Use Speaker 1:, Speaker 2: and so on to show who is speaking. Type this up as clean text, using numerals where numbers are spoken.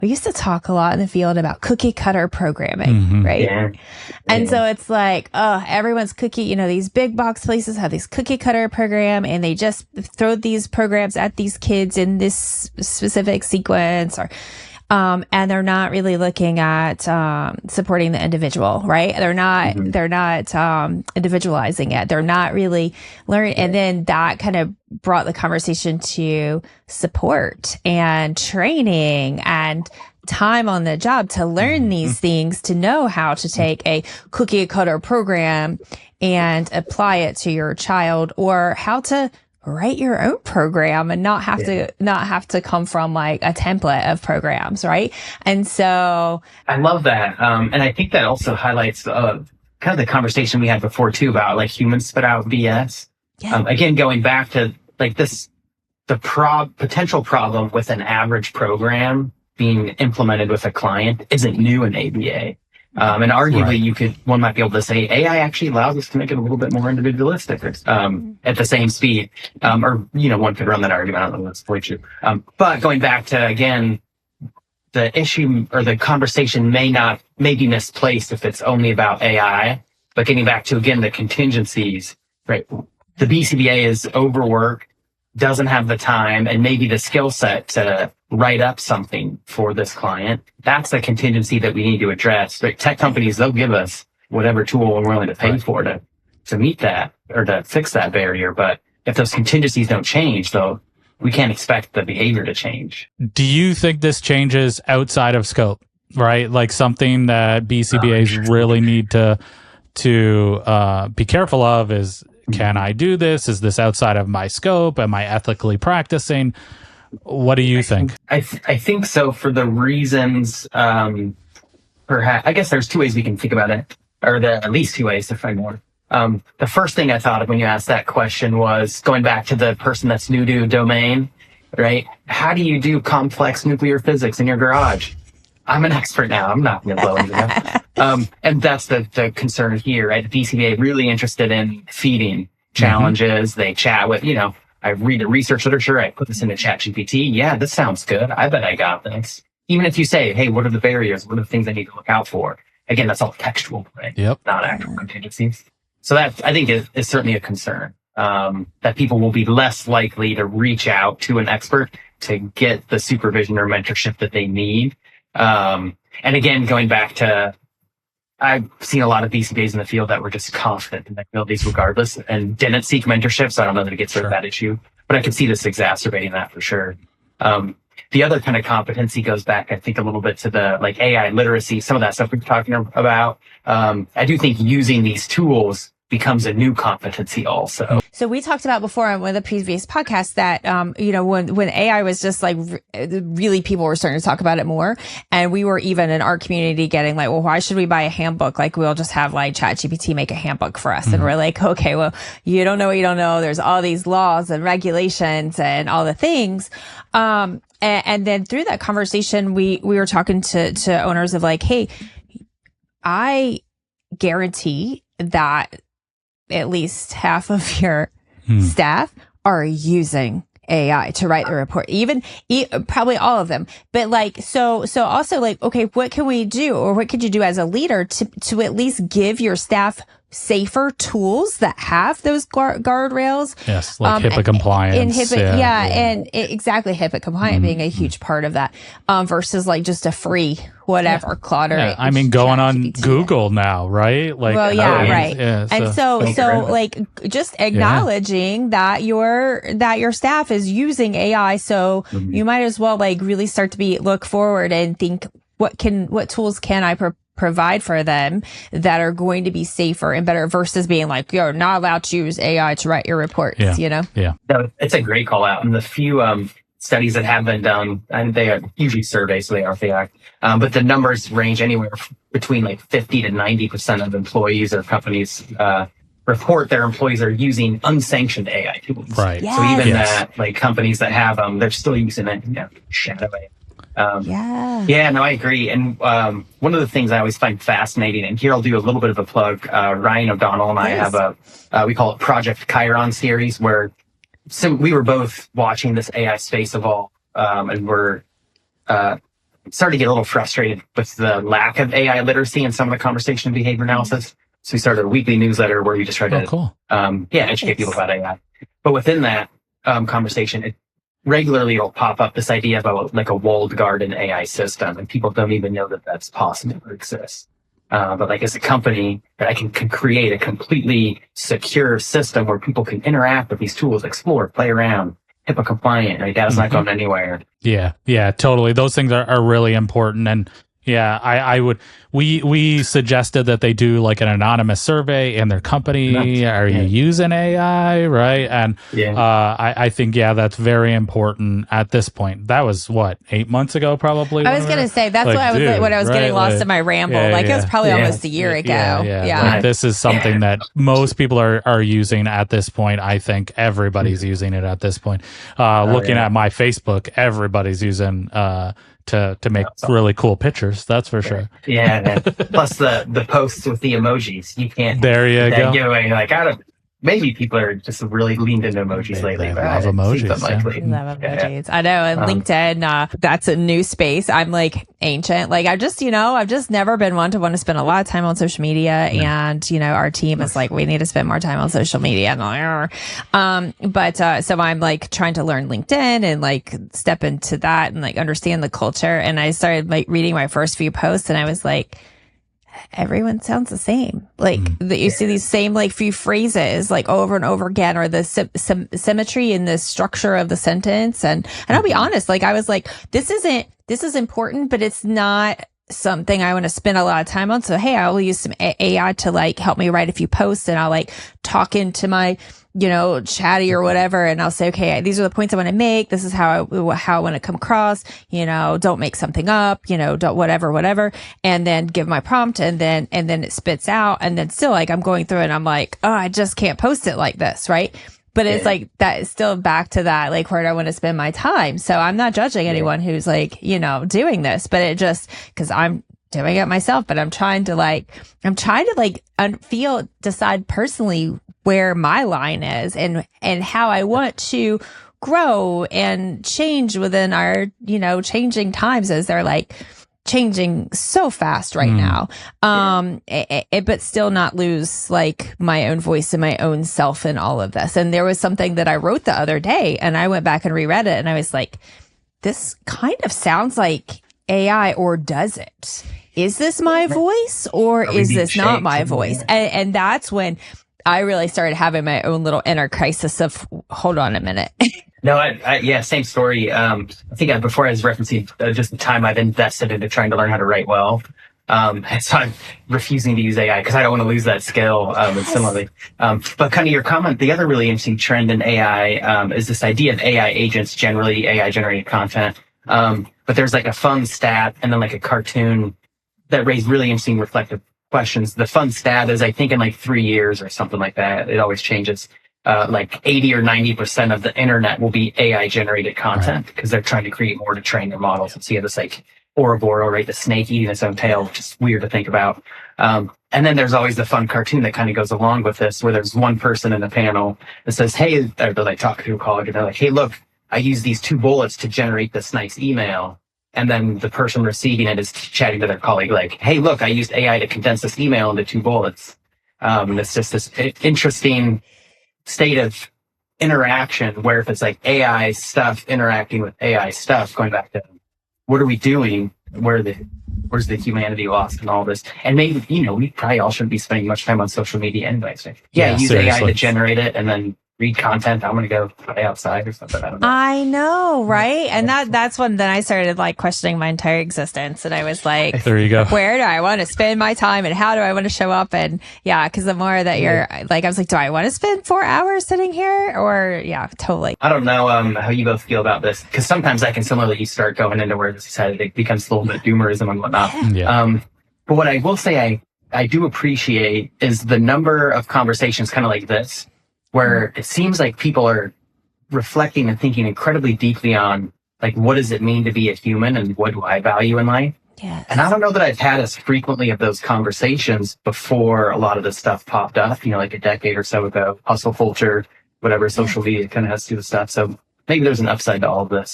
Speaker 1: we used to talk a lot in the field about cookie cutter programming, right?
Speaker 2: Yeah.
Speaker 1: And so it's like, oh, everyone's these big box places have these cookie cutter program and they just throw these programs at these kids in this specific sequence and they're not really looking at supporting the individual, right? They're not individualizing it. They're not really learning. And then that kind of brought the conversation to support and training and time on the job to learn these things, to know how to take a cookie cutter program and apply it to your child, or how to write your own program and not have to come from like a template of programs, right? And so
Speaker 2: I love that. And I think that also highlights kind of the conversation we had before too about like humans spit out BS.
Speaker 1: Yeah.
Speaker 2: Again, going back to like the potential problem with an average program being implemented with a client isn't new in ABA. And arguably one might be able to say AI actually allows us to make it a little bit more individualistic at the same speed. One could run that argument. I don't know if that's fully true. But going back to, again, the issue or the conversation may be misplaced if it's only about AI, but getting back to, again, the contingencies, right? The BCBA is overworked, doesn't have the time and maybe the skill set to write up something for this client. That's the contingency that we need to address. Right? Tech companies, they'll give us whatever tool we're willing to pay for to meet that or to fix that barrier. But if those contingencies don't change, though, we can't expect the behavior to change.
Speaker 3: Do you think this changes outside of scope, right? Like something that BCBAs really need to be careful of is, can I do this? Is this outside of my scope? Am I ethically practicing? What do you think?
Speaker 2: I think so, for the reasons, perhaps, I guess there's two ways we can think about it, or at least two ways to find more. The first thing I thought of when you asked that question was going back to the person that's new to a domain, right? How do you do complex nuclear physics in your garage? I'm an expert now. I'm not going to blow into that. And that's the concern here, right? The BCBA really interested in feeding challenges. They chat with, I read the research literature. I put this into ChatGPT. Yeah, this sounds good. I bet I got this. Even if you say, hey, what are the barriers? What are the things I need to look out for? Again, that's all textual, right?
Speaker 3: Yep.
Speaker 2: Not actual contingencies. So that, I think, is certainly a concern, that people will be less likely to reach out to an expert to get the supervision or mentorship that they need. And again, going back to, I've seen a lot of BCBAs in the field that were just confident in their abilities regardless and didn't seek mentorship. So I don't know that it gets rid of that issue, but I could see this exacerbating that for sure. The other kind of competency goes back, I think, a little bit to the like AI literacy, some of that stuff we've been talking about. I do think using these tools becomes a new competency also.
Speaker 1: So we talked about before on one of the previous podcasts that, when AI was just like, really people were starting to talk about it more. And we were even in our community getting like, well, why should we buy a handbook? Like we'll just have like ChatGPT make a handbook for us. And we're like, okay, well, you don't know what you don't know. There's all these laws and regulations and all the things. And then through that conversation, we were talking to owners of like, hey, I guarantee that at least half of your staff are using AI to write the report, probably all of them. But like, so also like, okay, what can we do, or what could you do as a leader to at least give your staff safer tools that have those guardrails?
Speaker 3: Yes, like HIPAA compliance.
Speaker 1: Exactly, HIPAA compliant being a huge part of that, versus like just a free whatever Claude.
Speaker 3: Yeah, I mean, going on Google now, right? Like,
Speaker 1: well, right. Yeah, and so like just acknowledging that your staff is using AI, so you might as well like really start to look forward and think, what tools can I provide for them that are going to be safer and better, versus being like, you're not allowed to use AI to write your reports,
Speaker 3: Yeah.
Speaker 2: So it's a great call out. And the few studies that have been done, and they are usually surveys, so they are fact, but the numbers range anywhere between like 50 to 90% of employees or companies report their employees are using unsanctioned AI tools.
Speaker 3: Right.
Speaker 1: Yes.
Speaker 2: So even that, like companies that have them, they're still using it, shadow AI. I agree. And one of the things I always find fascinating, and here I'll do a little bit of a plug, Ryan O'Donnell and I have we call it Project Chiron series, where we were both watching this AI space evolve, and we're started to get a little frustrated with the lack of AI literacy in some of the conversation and behavior analysis. So we started a weekly newsletter where we just try to, educate people about AI. But within that conversation, it regularly will pop up this idea about like a walled garden AI system, and people don't even know that that's possible or exists. But like as a company, that I can create a completely secure system where people can interact with these tools, explore, play around, HIPAA compliant, right? Data's not going anywhere.
Speaker 3: Yeah, totally. Those things are really important. And yeah, I would, we suggested that they do like an anonymous survey in their company. Are you using AI? Right. And, I think, that's very important at this point. That was what, 8 months ago, probably?
Speaker 1: I was going to say, that's like, when I was getting lost in my ramble. It was probably almost a year ago.
Speaker 3: Like, this is something that most people are using at this point. I think everybody's using it at this point. Looking at my Facebook, everybody's using, to make really cool pictures, that's for sure.
Speaker 2: Plus the posts with the emojis. You can't.
Speaker 3: There you go.
Speaker 2: Giveaway, like maybe people are just really leaned into emojis lately.
Speaker 3: They love emojis.
Speaker 1: Love emojis. I know. And LinkedIn, that's a new space. I'm like ancient. Like I've just never been one to want to spend a lot of time on social media. And, our team is like, we need to spend more time on social media. So I'm like trying to learn LinkedIn and like step into that and like understand the culture. And I started like reading my first few posts and I was like, everyone sounds the same. Like you see these same like few phrases like over and over again, or the symmetry in the structure of the sentence. And I'll be honest, like I was like, this is important, but it's not something I want to spend a lot of time on. So, hey, I will use some AI to like help me write a few posts, and I'll like talk into my, chatty or whatever. And I'll say, okay, these are the points I want to make. This is how I want to come across, don't make something up, don't whatever. And then give my prompt, and then it spits out. And then still like I'm going through it and I'm like, oh, I just can't post it like this. Right. But it's like that is still back to that, like where do I want to spend my time? So I'm not judging anyone who's like, doing this, but it just, cause I'm doing it myself, but I'm trying to decide personally where my line is and how I want to grow and change within our, changing times as they're like changing so fast right now. But still not lose like my own voice and my own self in all of this. And there was something that I wrote the other day and I went back and reread it and I was like, this kind of sounds like AI, or does it? Is this my voice or is this not my voice? And that's when I really started having my own little inner crisis of, hold on a minute.
Speaker 2: No, same story. I think before I was referencing just the time I've invested into trying to learn how to write well. And so I'm refusing to use AI because I don't want to lose that skill. And similarly, but kind of your comment, the other really interesting trend in AI is this idea of AI agents, generally AI generated content. But there's like a fun stat and then like a cartoon that raised really interesting reflective questions. The fun stat is, I think in like 3 years or something like that, it always changes. Like 80 or 90% of the internet will be AI generated content because they're trying to create more to train their models. And so you have this like Ouroboros, right? The snake eating its own tail, which is weird to think about. And then there's always the fun cartoon that kind of goes along with this, where there's one person in the panel that says, hey, they're like talking to a colleague and they're like, hey, look, I use these 2 bullets to generate this nice email. And then the person receiving it is chatting to their colleague like, hey, look, I used AI to condense this email into 2 bullets. And it's just this interesting state of interaction where if it's like AI stuff interacting with AI stuff, going back to what are we doing? Where's the humanity lost in all this? And maybe, we probably all shouldn't be spending much time on social media anyway. So use seriously. AI to generate it and then read content. I'm going to go play outside or something. I don't know.
Speaker 1: I know, right? And that's when then I started like questioning my entire existence. And I was like,
Speaker 3: there you go.
Speaker 1: Where do I want to spend my time and how do I want to show up? And because the more that you're like, I was like, do I want to spend 4 hours sitting here? Or totally.
Speaker 2: I don't know how you both feel about this, because sometimes I can similarly start going into where the society becomes a little bit doomerism and whatnot. But what I will say I do appreciate is the number of conversations kind of like this, where it seems like people are reflecting and thinking incredibly deeply on, like, what does it mean to be a human and what do I value in life?
Speaker 1: Yes.
Speaker 2: And I don't know that I've had as frequently of those conversations before a lot of this stuff popped up, like a decade or so ago, hustle culture, whatever, social media kind of has to do with stuff. So maybe there's an upside to all of this.